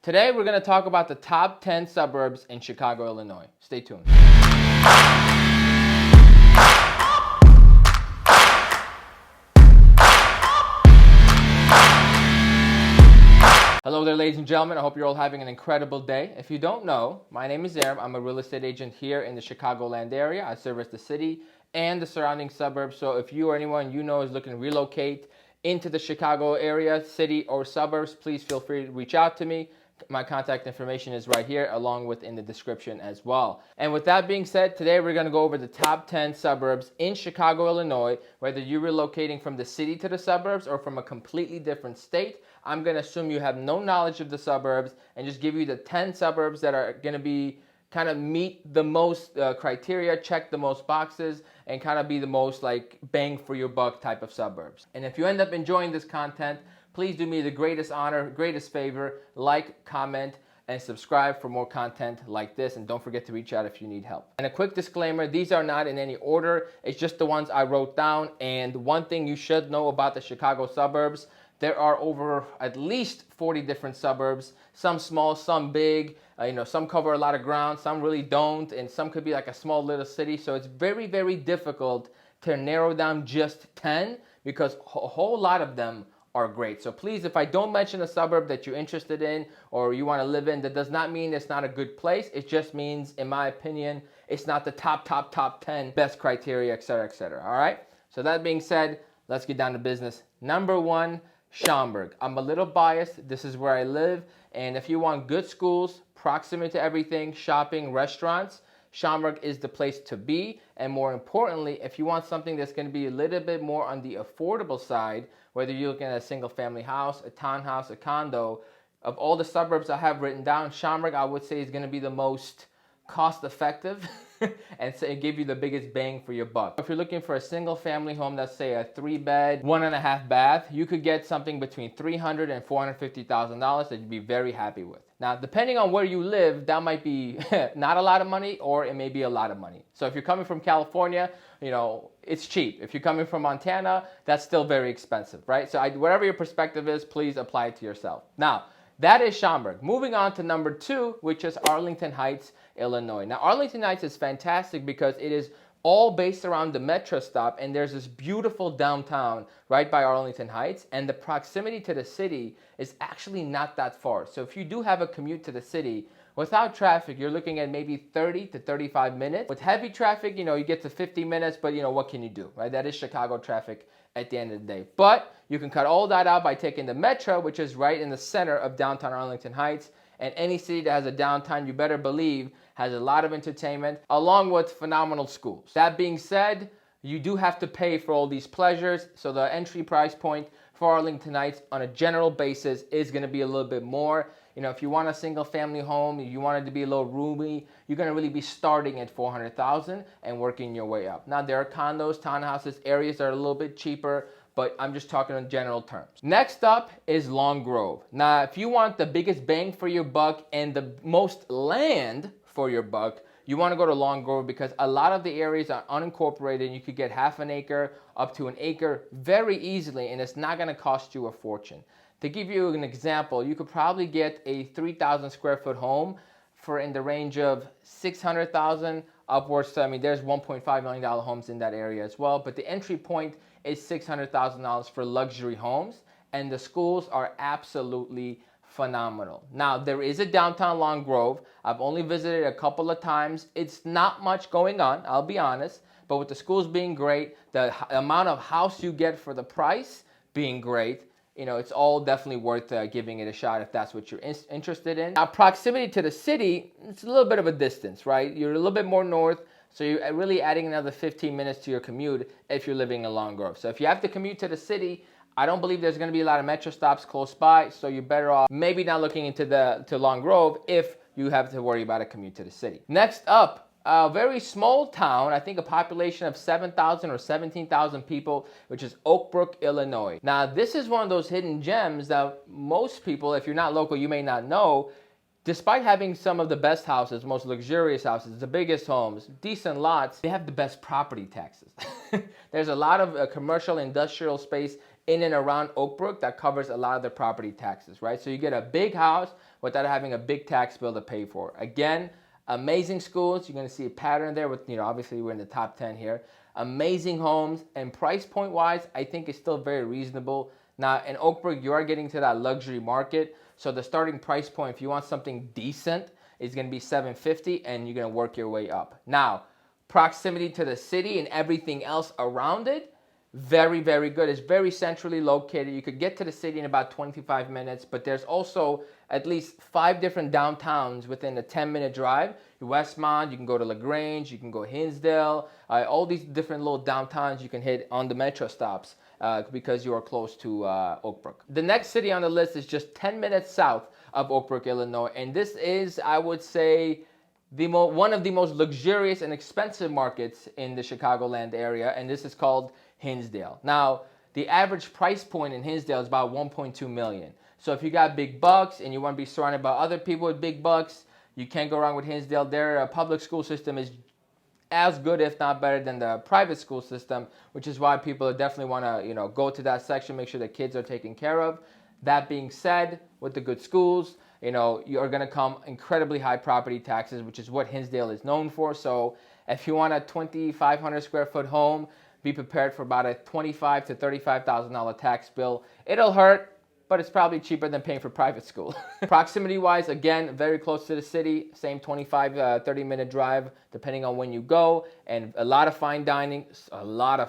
Today we're going to talk about the top 10 suburbs in Chicago, Illinois. Stay tuned. Hello there, ladies and gentlemen. I hope you're all having an incredible day. If you don't know, my name is Aram. I'm a real estate agent here in the Chicagoland area. I service the city and the surrounding suburbs. So if you or anyone you know is looking to relocate into the Chicago area, city, or suburbs, please feel free to reach out to me. My contact information is right here, along with in the description as well. And with that being said, today we're going to go over the top 10 suburbs in Chicago, Illinois. Whether you're relocating from the city to the suburbs or from a completely different state, I'm going to assume you have no knowledge of the suburbs and just give you the 10 suburbs that are going to be kind of meet the most criteria, check the most boxes, and kind of be the most like bang for your buck type of suburbs. And if you end up enjoying this content, please do me the greatest honor, greatest favor, like, comment, and subscribe for more content like this. And don't forget to reach out if you need help. And a quick disclaimer, these are not in any order. It's just the ones I wrote down. And one thing you should know about the Chicago suburbs, there are over at least 40 different suburbs, some small, some big, some cover a lot of ground, some really don't, and some could be like a small little city. So it's very, very difficult to narrow down just 10 because a whole lot of them are great. So please, if I don't mention a suburb that you're interested in or you want to live in, that does not mean it's not a good place. It just means, in my opinion, it's not the top 10 best criteria, etc., etc. All right? So that being said, let's get down to business. Number 1, Schaumburg. I'm a little biased. This is where I live. And if you want good schools, proximate to everything, shopping, restaurants, Schaumburg is the place to be. And more importantly, if you want something that's going to be a little bit more on the affordable side, whether you're looking at a single family house, a townhouse, a condo, of all the suburbs I have written down, Schaumburg I would say is going to be the most cost effective and so it give you the biggest bang for your buck. If you're looking for a single family home, that's say a 3-bed, 1.5 bath, you could get something between $300,000 and $450,000 that you'd be very happy with. Now, depending on where you live, that might be not a lot of money or it may be a lot of money. So if you're coming from California, it's cheap. If you're coming from Montana, that's still very expensive, right? So whatever your perspective is, please apply it to yourself. Now, that is Schaumburg. Moving on to number 2, which is Arlington Heights, Illinois. Now, Arlington Heights is fantastic because it is all based around the metro stop, and there's this beautiful downtown right by Arlington Heights, and the proximity to the city is actually not that far. So if you do have a commute to the city, without traffic, you're looking at maybe 30 to 35 minutes. With heavy traffic, you get to 50 minutes, but what can you do, right? That is Chicago traffic at the end of the day. But you can cut all that out by taking the metro, which is right in the center of downtown Arlington Heights. And any city that has a downtown, you better believe, has a lot of entertainment, along with phenomenal schools. That being said, you do have to pay for all these pleasures. So the entry price point for Arlington Heights on a general basis is going to be a little bit more. If you want a single family home, you want it to be a little roomy, you're going to really be starting at $400,000 and working your way up. Now, there are condos, townhouses, areas that are a little bit cheaper, but I'm just talking in general terms. Next up is Long Grove. Now, if you want the biggest bang for your buck and the most land for your buck, you want to go to Long Grove because a lot of the areas are unincorporated and you could get half an acre up to an acre very easily, and it's not going to cost you a fortune. To give you an example, you could probably get a 3,000 square foot home for in the range of $600,000 upwards to, there's $1.5 million homes in that area as well, but the entry point is $600,000 for luxury homes, and the schools are absolutely phenomenal. Now, there is a downtown Long Grove. I've only visited a couple of times. It's not much going on, I'll be honest, but with the schools being great, the amount of house you get for the price being great, it's all definitely worth giving it a shot if that's what you're interested in. Now, proximity to the city, it's a little bit of a distance, right? You're a little bit more north, so you're really adding another 15 minutes to your commute if you're living in Long Grove. So if you have to commute to the city, I don't believe there's going to be a lot of metro stops close by, so you're better off maybe not looking into Long Grove if you have to worry about a commute to the city. Next up, a very small town, I think a population of 7,000 or 17,000 people, which is Oak Brook, Illinois. Now, this is one of those hidden gems that most people, if you're not local, you may not know. Despite having some of the best houses, most luxurious houses, the biggest homes, decent lots, they have the best property taxes. There's a lot of commercial industrial space in and around Oak Brook that covers a lot of the property taxes, right? So you get a big house, without having a big tax bill to pay for. Again, amazing schools. You're going to see a pattern there with, obviously we're in the top 10 here. Amazing homes, and price point wise, I think it's still very reasonable. Now in Oakbrook, you are getting to that luxury market. So the starting price point, if you want something decent, is going to be $750, and you're going to work your way up. Now, proximity to the city and everything else around it, very, very good. It's very centrally located. You could get to the city in about 25 minutes, but there's also at least 5 different downtowns within a 10-minute drive. Westmont, you can go to LaGrange, you can go Hinsdale, all these different little downtowns you can hit on the metro stops because you are close to Oakbrook. The next city on the list is just 10 minutes south of Oakbrook, Illinois, and this is, I would say, one of the most luxurious and expensive markets in the Chicagoland area, and this is called Hinsdale. Now, the average price point in Hinsdale is about $1.2 million. So if you got big bucks and you want to be surrounded by other people with big bucks, you can't go wrong with Hinsdale. Their public school system is as good, if not better, than the private school system, which is why people definitely want to, go to that section, make sure the kids are taken care of. That being said, with the good schools, you are going to come incredibly high property taxes, which is what Hinsdale is known for. So if you want a 2,500 square foot home, be prepared for about a $25,000 to $35,000 tax bill. It'll hurt, but it's probably cheaper than paying for private school. Proximity wise, again, very close to the city, same 25, 30-minute drive, depending on when you go, and a lot of fine dining, a lot of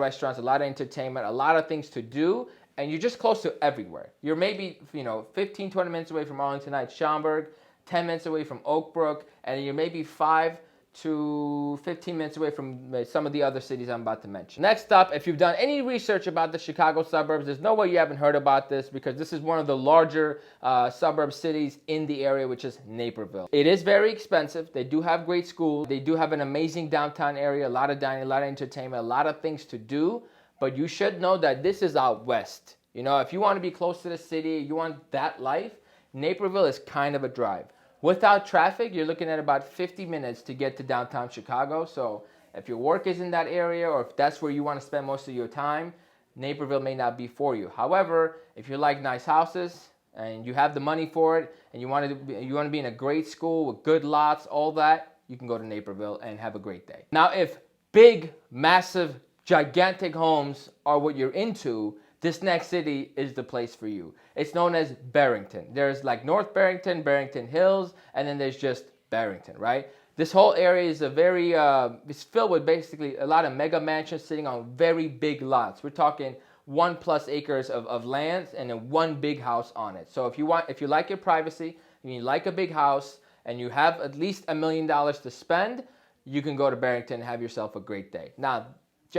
restaurants, a lot of entertainment, a lot of things to do, and you're just close to everywhere. You're maybe, 15, 20 minutes away from Arlington Heights, Schaumburg, 10 minutes away from Oakbrook, and you're maybe 5 to 15 minutes away from some of the other cities I'm about to mention. Next up, if you've done any research about the Chicago suburbs, there's no way you haven't heard about this, because this is one of the larger suburb cities in the area, which is Naperville. It is very expensive. They do have great schools. They do have an amazing downtown area, a lot of dining, a lot of entertainment, a lot of things to do, but you should know that this is out west. If you want to be close to the city, you want that life, Naperville is kind of a drive. Without traffic, you're looking at about 50 minutes to get to downtown Chicago. So if your work is in that area, or if that's where you want to spend most of your time, Naperville may not be for you. However, if you like nice houses and you have the money for it, and you want to be in a great school with good lots, all that, you can go to Naperville and have a great day. Now, if big, massive, gigantic homes are what you're into, this next city is the place for you. It's known as Barrington. There's like North Barrington, Barrington Hills, and then there's just Barrington, right? This whole area is it's filled with basically a lot of mega mansions sitting on very big lots. We're talking 1+ acres of land and then one big house on it. So if you like your privacy, and you like a big house, and you have at least $1 million to spend, you can go to Barrington and have yourself a great day. Now,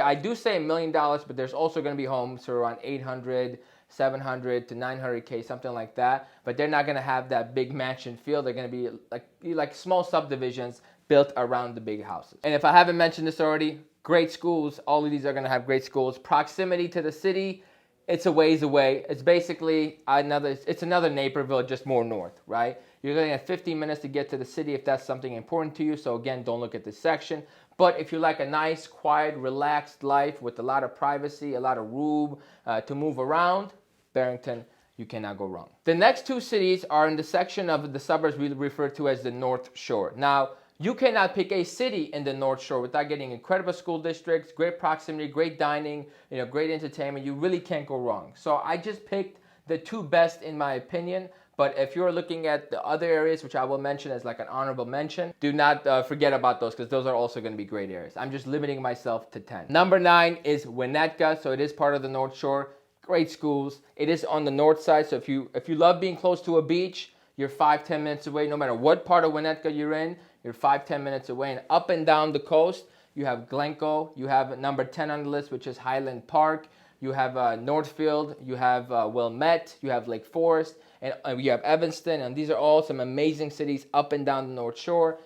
I do say $1 million, but there's also going to be homes for around 800, 700 to 900K, something like that. But they're not going to have that big mansion feel. They're going to be like small subdivisions built around the big houses. And if I haven't mentioned this already, great schools. All of these are going to have great schools. Proximity to the city, it's a ways away. It's basically another Naperville, just more north, right? You're looking at 15 minutes to get to the city if that's something important to you. So again, don't look at this section. But if you like a nice, quiet, relaxed life with a lot of privacy, a lot of room to move around, Barrington, you cannot go wrong. The next 2 cities are in the section of the suburbs we refer to as the North Shore. Now, you cannot pick a city in the North Shore without getting incredible school districts, great proximity, great dining, great entertainment. You really can't go wrong. So I just picked the 2 best in my opinion. But if you're looking at the other areas, which I will mention as like an honorable mention, do not forget about those, because those are also going to be great areas. I'm just limiting myself to 10. Number 9 is Winnetka. So it is part of the North Shore. Great schools. It is on the north side. So if you love being close to a beach, you're 5-10 minutes away. No matter what part of Winnetka you're in, you're 5-10 minutes away. And up and down the coast, you have Glencoe. You have number 10 on the list, which is Highland Park. You have Northfield. You have Wilmette. You have Lake Forest. And you have Evanston, and these are all some amazing cities up and down the North Shore.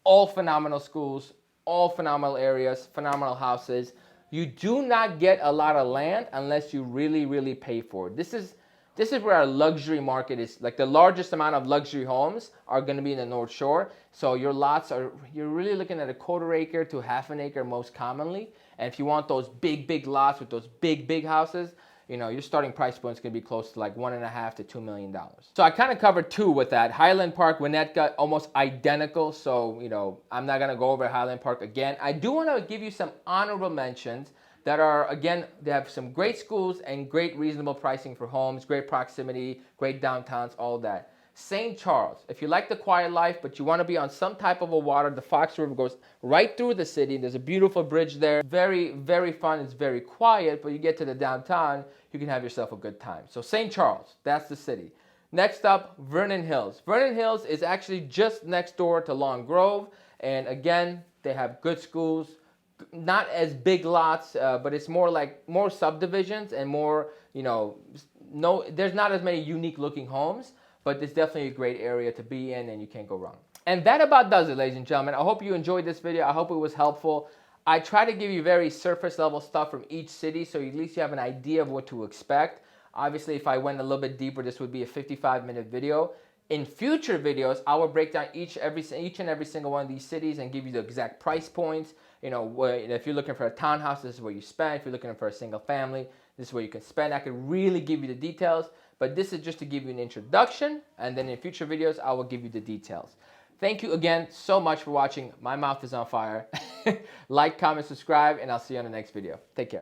All phenomenal schools, all phenomenal areas, phenomenal houses. You do not get a lot of land unless you really, really pay for it. This is where our luxury market is. Like the largest amount of luxury homes are going to be in the North Shore. So your lots you're really looking at a 1/4 acre to 1/2 acre most commonly. And if you want those big, big lots with those big, big houses, you know, your starting price point is going to be close to like $1.5 to $2 million. So I kind of covered two with that. Highland Park, Winnetka, almost identical. So, you know, I'm not going to go over Highland Park again. I do want to give you some honorable mentions that are, again, they have some great schools and great reasonable pricing for homes, great proximity, great downtowns, all that. St. Charles, if you like the quiet life, but you want to be on some type of a water, the Fox River goes right through the city. There's a beautiful bridge there. Very, very fun. It's very quiet, but you get to the downtown, you can have yourself a good time. So St. Charles, that's the city. Next up, Vernon Hills. Vernon Hills is actually just next door to Long Grove. And again, they have good schools, not as big lots, but it's more like more subdivisions and more, you know, there's not as many unique looking homes. But it's definitely a great area to be in, and you can't go wrong. And that about does it, ladies and gentlemen. I hope you enjoyed this video. I hope it was helpful. I try to give you very surface level stuff from each city, so at least you have an idea of what to expect. Obviously, if I went a little bit deeper, this would be a 55-minute video. In future videos, I will break down each and every single one of these cities and give you the exact price points. You know, if you're looking for a townhouse, this is where you spend. If you're looking for a single family, this is where you can spend. I can really give you the details. But this is just to give you an introduction, and then in future videos, I will give you the details. Thank you again so much for watching. My mouth is on fire. Like, comment, subscribe, and I'll see you on the next video. Take care.